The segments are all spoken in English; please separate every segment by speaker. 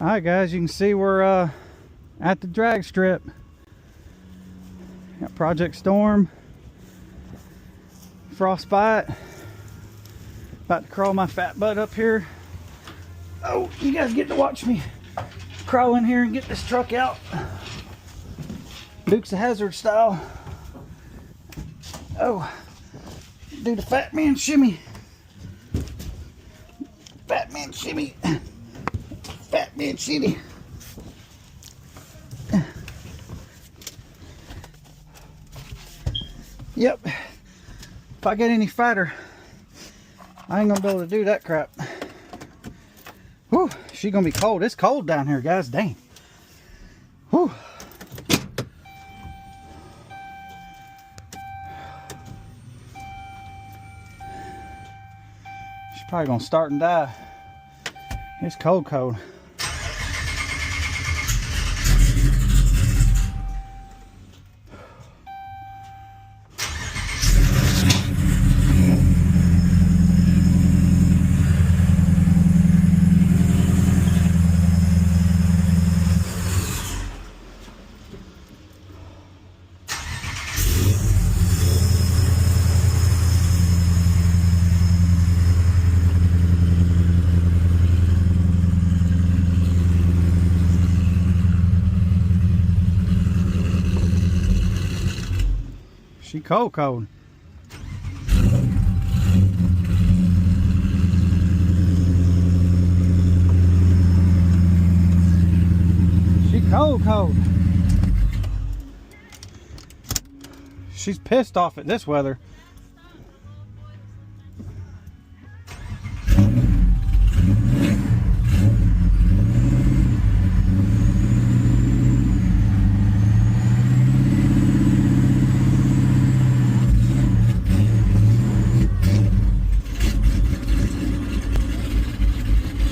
Speaker 1: Alright guys, you can see we're at the drag strip. Got Project Storm, Frostbite. About to crawl my fat butt up here. Oh, you guys get to watch me crawl in here and get this truck out. Dukes of Hazzard style. Oh, do the fat man shimmy. Fat man shimmy. Fat man shimmy. Yep. If I get any fatter, I ain't gonna be able to do that crap. Whew, she's gonna be cold. It's cold down here, guys. Dang. Whew. She's probably gonna start and die. It's cold, cold. She cold, cold. She cold, cold. She's pissed off at this weather.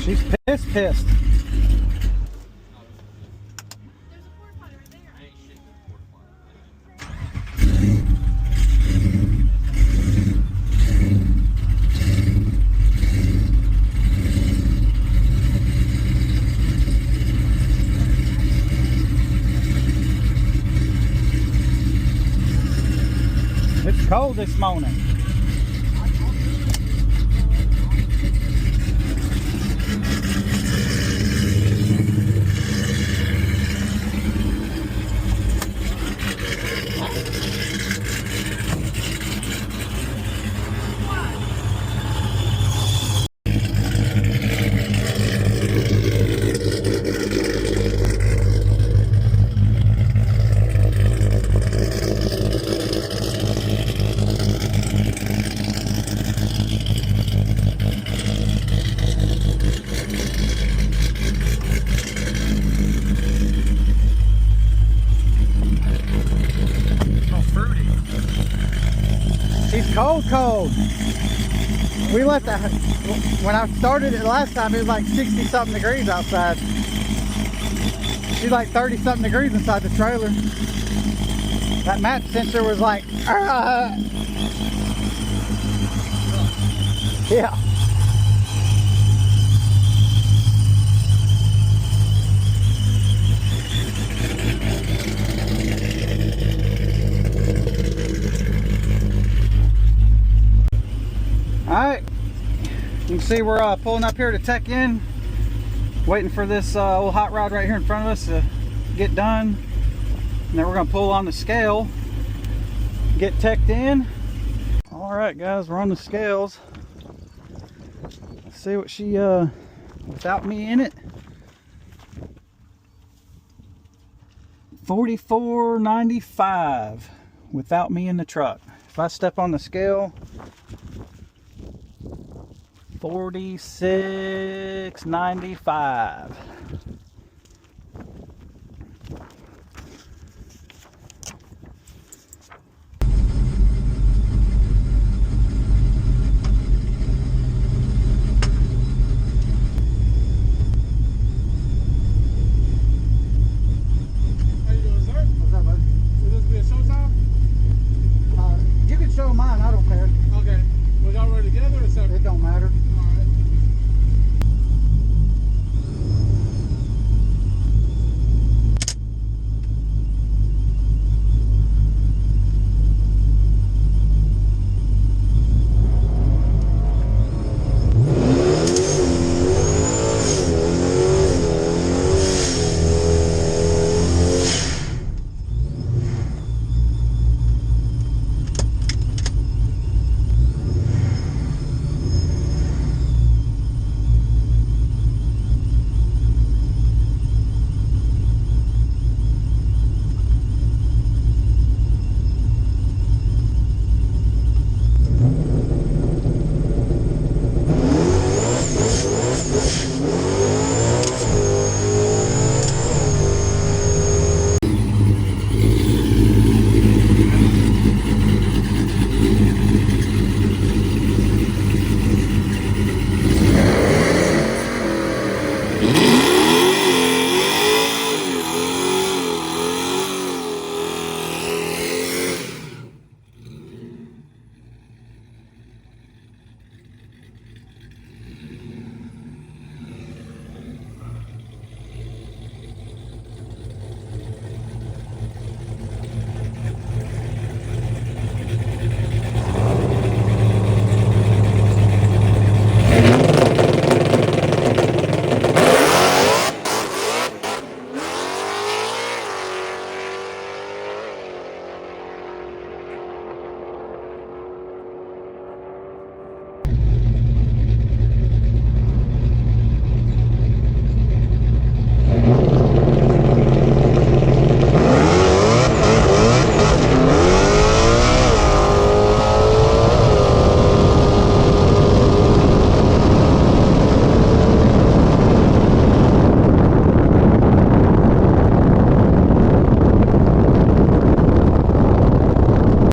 Speaker 1: She's pissed.
Speaker 2: There's a porta potty right there. I ain't shit in the porta
Speaker 1: potty. It's cold this morning. She's cold, cold. We let that, when I started it last time, it was like 60 something degrees outside. She's like 30 something degrees inside the trailer. That match sensor was like, yeah. Alright, you can see we're pulling up here to tech in, waiting for this old hot rod right here in front of us to get done, and then we're going to pull on the scale, get teched in. Alright guys, we're on the scales. Let's see what she, without me in it, 44.95 without me in the truck. If I step on the scale, 46.95.